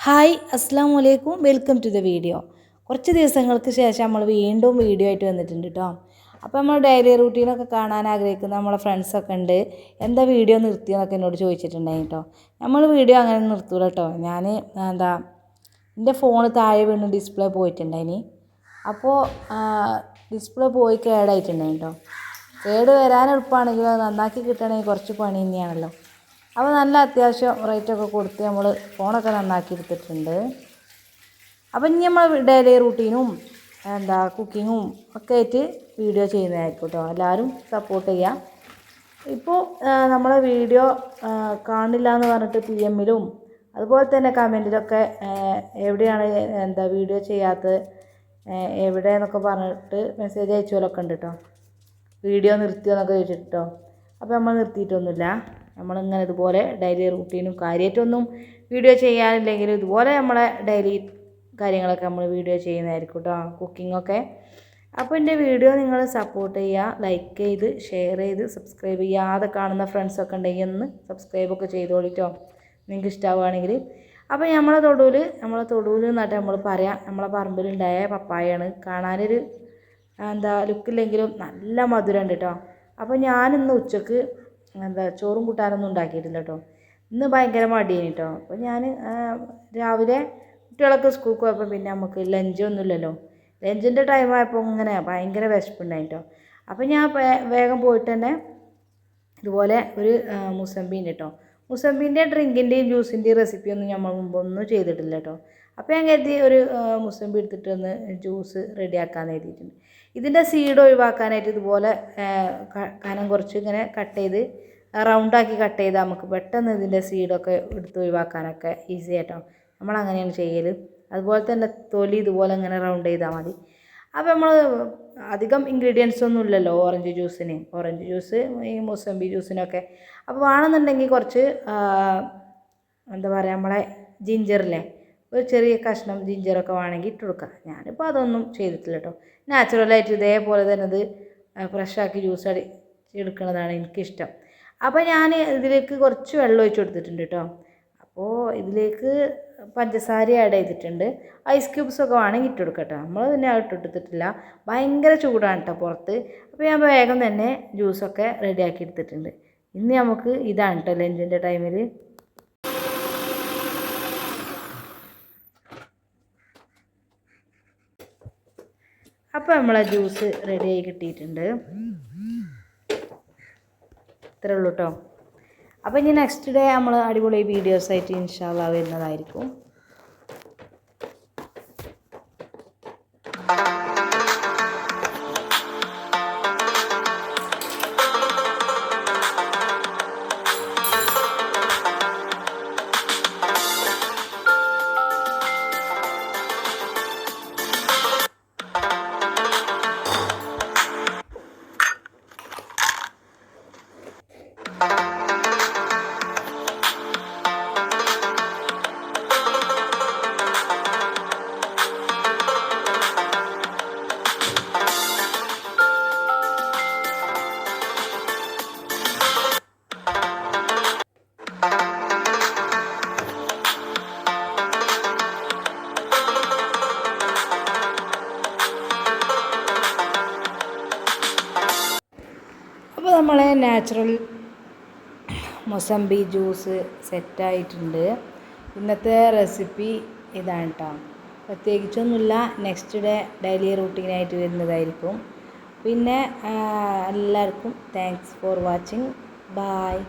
Hi അസ്സാം വലൈക്കും welcome to the video. കുറച്ച് ദിവസങ്ങൾക്ക് ശേഷം നമ്മൾ വീണ്ടും വീഡിയോ ആയിട്ട് വന്നിട്ടുണ്ട് കേട്ടോ. അപ്പോൾ നമ്മൾ ഡെയിലി റൂട്ടീനൊക്കെ കാണാൻ ആഗ്രഹിക്കുന്ന നമ്മളെ ഫ്രണ്ട്സൊക്കെ ഉണ്ട്. എന്താ വീഡിയോ നിർത്തിയെന്നൊക്കെ എന്നോട് ചോദിച്ചിട്ടുണ്ടായി കേട്ടോ. നമ്മൾ വീഡിയോ അങ്ങനെ നിർത്തൂല കേട്ടോ. ഞാൻ എൻ്റെ ഫോണ് താഴെ വീണ് ഡിസ്പ്ലേ പോയിട്ടുണ്ടായിനി. അപ്പോൾ ഡിസ്പ്ലേ പോയി കേടായിട്ടുണ്ടായി കേട്ടോ. കേട് വരാൻ എളുപ്പമാണെങ്കിലും അത് നന്നാക്കി കിട്ടണമെങ്കിൽ കുറച്ച് പണി തന്നെയാണല്ലോ. അപ്പോൾ നല്ല അത്യാവശ്യം റേറ്റൊക്കെ കൊടുത്ത് നമ്മൾ ഫോണൊക്കെ നന്നാക്കി എടുത്തിട്ടുണ്ട്. അപ്പം ഇനി നമ്മൾ ഡെയിലി റൂട്ടീനും കുക്കിങ്ങും ഒക്കെ ആയിട്ട് വീഡിയോ ചെയ്യുന്നതായിരിക്കും കേട്ടോ. എല്ലാവരും സപ്പോർട്ട് ചെയ്യാം. ഇപ്പോൾ നമ്മളെ വീഡിയോ കാണില്ല എന്ന് പറഞ്ഞിട്ട് PM-ലും അതുപോലെ തന്നെ കമൻറ്റിലൊക്കെ എവിടെയാണ് വീഡിയോ ചെയ്യാത്തത് എവിടെയെന്നൊക്കെ പറഞ്ഞിട്ട് മെസ്സേജ് അയച്ചവരൊക്കെ ഉണ്ട് കേട്ടോ. വീഡിയോ നിർത്തിയോന്നൊക്കെ ചോദിച്ചിട്ട് കേട്ടോ. അപ്പോൾ നമ്മൾ നിർത്തിയിട്ടൊന്നുമില്ല. നമ്മളിങ്ങനെ ഇതുപോലെ ഡെയിലി റൂട്ടീനും കാര്യമായിട്ടൊന്നും വീഡിയോ ചെയ്യാനില്ലെങ്കിലും ഇതുപോലെ നമ്മളെ ഡെയിലി കാര്യങ്ങളൊക്കെ നമ്മൾ വീഡിയോ ചെയ്യുന്നതായിരിക്കും കേട്ടോ, കുക്കിങ്ങൊക്കെ. അപ്പോൾ എൻ്റെ വീഡിയോ നിങ്ങൾ സപ്പോർട്ട് ചെയ്യുക, ലൈക്ക് ചെയ്ത് ഷെയർ ചെയ്ത് സബ്സ്ക്രൈബ് ചെയ്യാതെ കാണുന്ന ഫ്രണ്ട്സൊക്കെ ഉണ്ടെങ്കിൽ ഒന്ന് സബ്സ്ക്രൈബൊക്കെ ചെയ്തോളിട്ടോ നിങ്ങൾക്ക് ഇഷ്ടമാവുകയാണെങ്കിൽ. അപ്പോൾ നമ്മളെ തൊടുവിൽ നട്ട് നമ്മൾ പറയാം, നമ്മളെ പറമ്പിലുണ്ടായ പപ്പായാണ്. കാണാനൊരു ലുക്കില്ലെങ്കിലും നല്ല മധുരമുണ്ട് കേട്ടോ. അപ്പോൾ ഞാനിന്ന് ഉച്ചക്ക് ചോറും കൂട്ടാനൊന്നും ഉണ്ടാക്കിയിട്ടില്ല കേട്ടോ. ഇന്ന് ഭയങ്കര മടിയാണ് കേട്ടോ. അപ്പോൾ ഞാൻ രാവിലെ കുട്ടികളൊക്കെ സ്കൂൾക്ക് പോയപ്പോൾ പിന്നെ നമുക്ക് ലഞ്ചൊന്നുമില്ലല്ലോ. ലഞ്ചിൻ്റെ ടൈം ആയപ്പോൾ ഇങ്ങനെ ഭയങ്കര വിശപ്പുണ്ടായി കേട്ടോ. അപ്പോൾ ഞാൻ വേഗം പോയിട്ട് തന്നെ ഇതുപോലെ ഒരു മുസമ്പിൻ്റെ കേട്ടോ. മുസമ്പിൻ്റെ ഡ്രിങ്കിൻ്റെയും ജ്യൂസിൻ്റെയും റെസിപ്പിയൊന്നും നമ്മൾ മുമ്പൊന്നും ചെയ്തിട്ടില്ല കേട്ടോ. അപ്പോൾ ഞാൻ കരുതി ഒരു മുസമ്പി എടുത്തിട്ട് ഒന്ന് ജ്യൂസ് റെഡിയാക്കാമെന്ന് കരുതിയിട്ടുണ്ട്. ഇതിൻ്റെ സീഡ് ഒഴിവാക്കാനായിട്ട് ഇതുപോലെ കനം കുറച്ച് ഇങ്ങനെ കട്ട് ചെയ്ത് റൗണ്ടാക്കി കട്ട് ചെയ്താൽ നമുക്ക് പെട്ടെന്ന് ഇതിൻ്റെ സീഡൊക്കെ എടുത്ത് ഒഴിവാക്കാനൊക്കെ ഈസി ആയിട്ടോ. നമ്മളങ്ങനെയാണ് ചെയ്യൽ. അതുപോലെ തന്നെ തൊലി ഇതുപോലെ ഇങ്ങനെ റൗണ്ട് ചെയ്താൽ മതി. അപ്പോൾ നമ്മൾ അധികം ഇൻഗ്രീഡിയൻസ് ഒന്നും ഇല്ലല്ലോ ഓറഞ്ച് ജ്യൂസ് ഈ മുസമ്പി ജ്യൂസിനൊക്കെ. അപ്പോൾ വേണമെന്നുണ്ടെങ്കിൽ കുറച്ച് നമ്മളെ ജിഞ്ചറില്ലേ, ഒരു ചെറിയ കഷ്ണം ജിഞ്ചറൊക്കെ വേണമെങ്കിൽ ഇട്ട് കൊടുക്കുക. ഞാനിപ്പോൾ അതൊന്നും ചെയ്തിട്ടില്ല കേട്ടോ. നാച്ചുറലായിട്ട് ഇതേപോലെ തന്നെ അത് ഫ്രഷാക്കി ജ്യൂസ് എടുക്കുന്നതാണ് എനിക്കിഷ്ടം. അപ്പോൾ ഞാൻ ഇതിലേക്ക് കുറച്ച് വെള്ളം ഒഴിച്ച് കൊടുത്തിട്ടുണ്ട് കേട്ടോ. അപ്പോൾ ഇതിലേക്ക് പഞ്ചസാര ആഡ് ചെയ്തിട്ടുണ്ട്. ഐസ് ക്യൂബ്സൊക്കെ വേണമെങ്കിൽ ഇട്ട് കൊടുക്കാം കേട്ടോ. നമ്മൾ പിന്നെ ഇട്ടെടുത്തിട്ടില്ല, ഭയങ്കര ചൂടാണ് കേട്ടോ പുറത്ത്. അപ്പോൾ ഞാൻ വേഗം തന്നെ ജ്യൂസൊക്കെ റെഡിയാക്കി എടുത്തിട്ടുണ്ട്. ഇന്ന് നമുക്ക് ഇതാണ് കേട്ടോ ലഞ്ചിൻ്റെ ടൈമിൽ. അപ്പോൾ നമ്മളെ ജ്യൂസ് റെഡിയായി കിട്ടിയിട്ടുണ്ട്. ഇത്രേ ഉള്ളൂ കേട്ടോ. അപ്പോൾ ഇനി നെക്സ്റ്റ് ഡേ നമ്മൾ അടിപൊളി വീഡിയോസായിട്ട് ഇൻഷാ അല്ലാഹ് വരുന്നതായിരിക്കും. അപ്പോൾ നമ്മളെ നാച്ചുറൽ മൊസമ്പി ജ്യൂസ് സെറ്റായിട്ടുണ്ട്. ഇന്നത്തെ റെസിപ്പി ഇതാണ് കേട്ടോ. പ്രത്യേകിച്ചൊന്നുമില്ല. നെക്സ്റ്റ് ഡേ ഡെയിലി റൂട്ടീനായിട്ട് വരുന്നതായിരിക്കും. പിന്നെ എല്ലാവർക്കും താങ്ക്സ് ഫോർ വാച്ചിങ്. ബായ്.